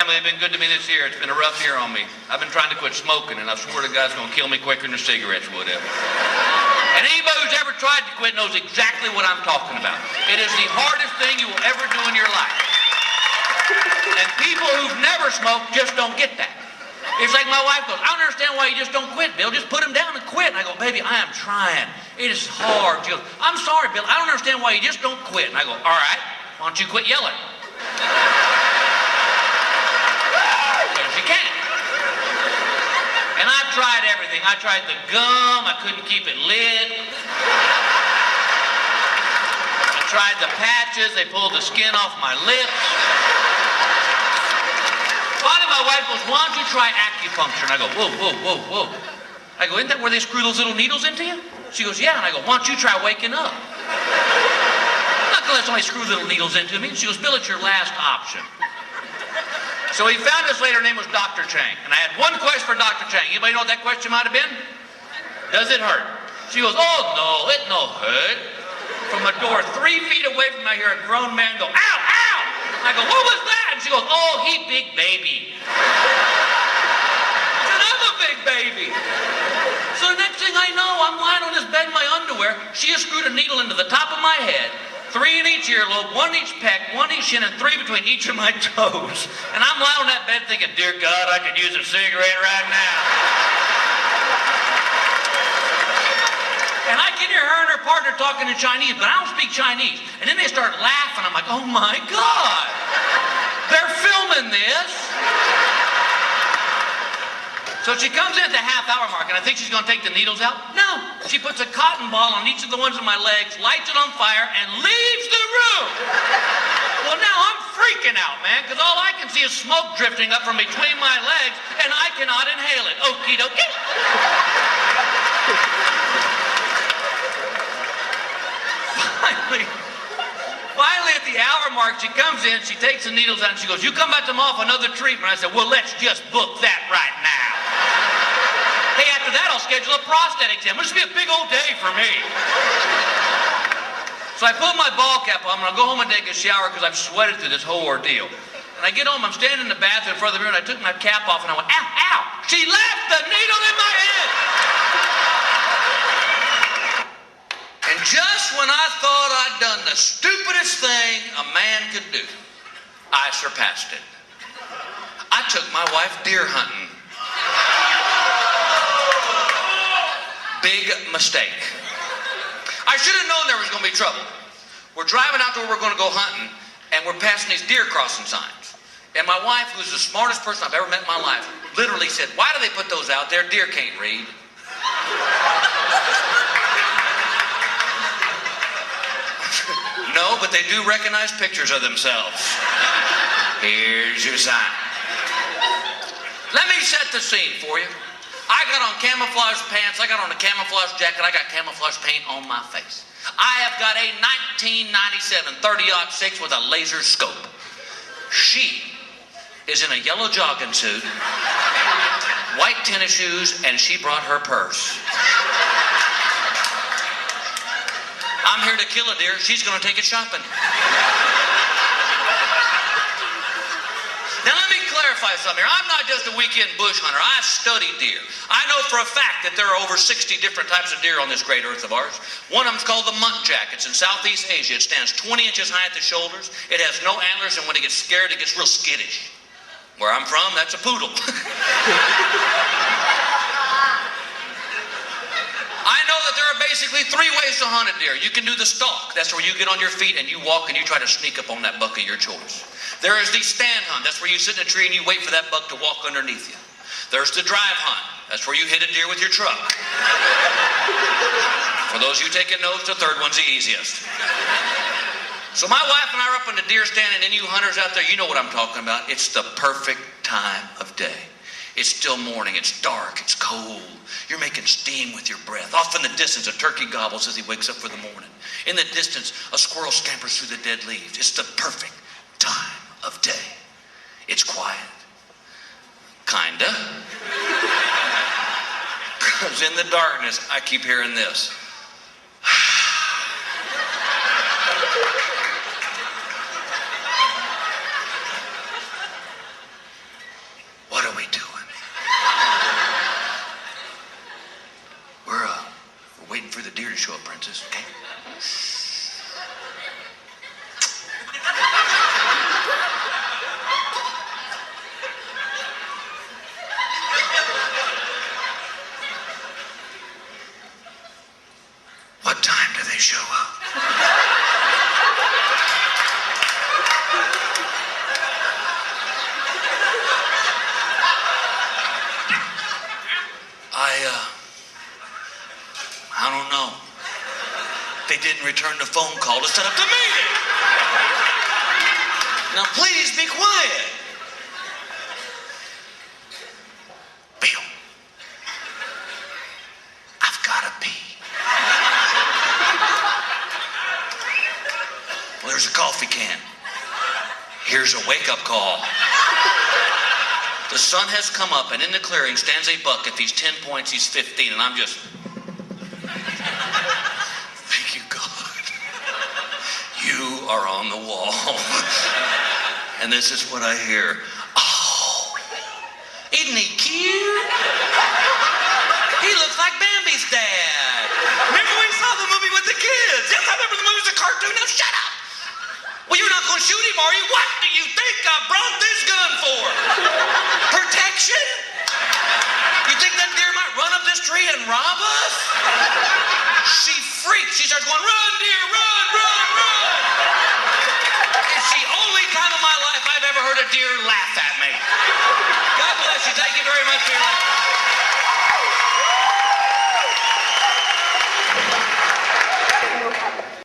family. They've been good to me this year. It's been a rough year on me. I've been trying to quit smoking, and I swear to God it's going to kill me quicker than cigarettes would have. And anybody who's ever tried to quit knows exactly what I'm talking about. It is the hardest thing you will ever do in your life. And people who've never smoked just don't get that. It's like my wife goes, I don't understand why you just don't quit, Bill. Just put them down and quit. And I go, baby, I am trying. It is hard. She goes, I'm sorry, Bill. I don't understand why you just don't quit. And I go, all right, why don't you quit yelling? Because you can't. And I've tried everything. I tried the gum. I couldn't keep it lit. I tried the patches. They pulled the skin off my lips. Finally, my wife goes, why don't you try acupuncture? And I go, whoa, whoa, whoa, whoa. I go, isn't that where they screw those little needles into you? She goes, yeah. And I go, why don't you try waking up? I'm not going to let somebody screw little needles into me. She goes, Bill, it's your last option. So he found this lady, her name was Dr. Chang. And I had one question for Dr. Chang. Anybody know what that question might have been? Does it hurt? She goes, oh, no, it no hurt. From a door 3 feet away from me, I hear a grown man go, ow, ow! I go, what was that? And she goes, oh, he big baby. I said, I'm a big baby. So the next thing I know, I'm lying on this bed in my underwear. She has screwed a needle into the top of my head, 3 in each earlobe, 1 in each pec, 1 in each shin, and 3 between each of my toes. And I'm lying on that bed thinking, dear God, I could use a cigarette right now. And I can hear her and her partner talking in Chinese, but I don't speak Chinese. And then they start laughing. I'm like, oh my God, they're filming this. So she comes in at the half-hour mark, and I think she's going to take the needles out. No, she puts a cotton ball on each of the ones on my legs, lights it on fire, and leaves the room. Well, now I'm freaking out, man, because all I can see is smoke drifting up from between my legs, and I cannot inhale it. Okie dokie. Finally, at the hour mark, she comes in, she takes the needles out, and she goes, you come back tomorrow for another treatment. I said, well, let's just book that right now. Hey, after that, I'll schedule a prostate exam. This will be a big old day for me. So I put my ball cap on, and I'll go home and take a shower because I've sweated through this whole ordeal. And I get home, I'm standing in the bathroom in front of the mirror, and I took my cap off, and I went, ow, ow! She left the needle in my head! And just when I thought I'd done the stupidest thing a man could do, I surpassed it. I took my wife deer hunting. Big mistake. I should have known there was going to be trouble. We're driving out to where we're going to go hunting, and we're passing these deer crossing signs. And my wife, who's the smartest person I've ever met in my life, literally said, why do they put those out there? Deer can't read. No, but they do recognize pictures of themselves. Here's your sign. Let me set the scene for you. I got on camouflage pants, I got on a camouflage jacket, I got camouflage paint on my face. I have got a 1997 30-06 with a laser scope. She is in a yellow jogging suit, white tennis shoes, and she brought her purse. I'm here to kill a deer. She's going to take it shopping. Now, let me clarify something here. I'm not just a weekend bush hunter. I study deer. I know for a fact that there are over 60 different types of deer on this great earth of ours. One of them's called the muntjac. It's in Southeast Asia. It stands 20 inches high at the shoulders. It has no antlers, and when it gets scared, it gets real skittish. Where I'm from, that's a poodle. I know that there are basically 3 ways to hunt a deer. You can do the stalk. That's where you get on your feet and you walk and you try to sneak up on that buck of your choice. There is the stand hunt. That's where you sit in a tree and you wait for that buck to walk underneath you. There's the drive hunt. That's where you hit a deer with your truck. For those of you taking notes, the third one's the easiest. So my wife and I are up on the deer stand, and any you hunters out there, you know what I'm talking about. It's the perfect time of day. It's still morning, it's dark, it's cold. You're making steam with your breath. Off in the distance, a turkey gobbles as he wakes up for the morning. In the distance, a squirrel scampers through the dead leaves. It's the perfect time of day. It's quiet. Kinda. Because in the darkness, I keep hearing this. this, okay? What time do they show up? I don't know. They didn't return the phone call to set up the meeting. Now please be quiet. Bill, I've got to pee. Well, there's a coffee can. Here's a wake-up call. The sun has come up, and in the clearing stands a buck. If he's 10 points, he's 15, and I'm just... Thank you, God. You are on the wall. And this is what I hear. Oh, isn't he cute? He looks like Bambi's dad. Remember we saw the movie with the kids? Yes, I remember the movie was a cartoon. Now shut up. Well, you're not going to shoot him, are you? What do you think I brought this gun for? Protection? You think that deer might run up this tree and rob us? She freaks. She starts going, run,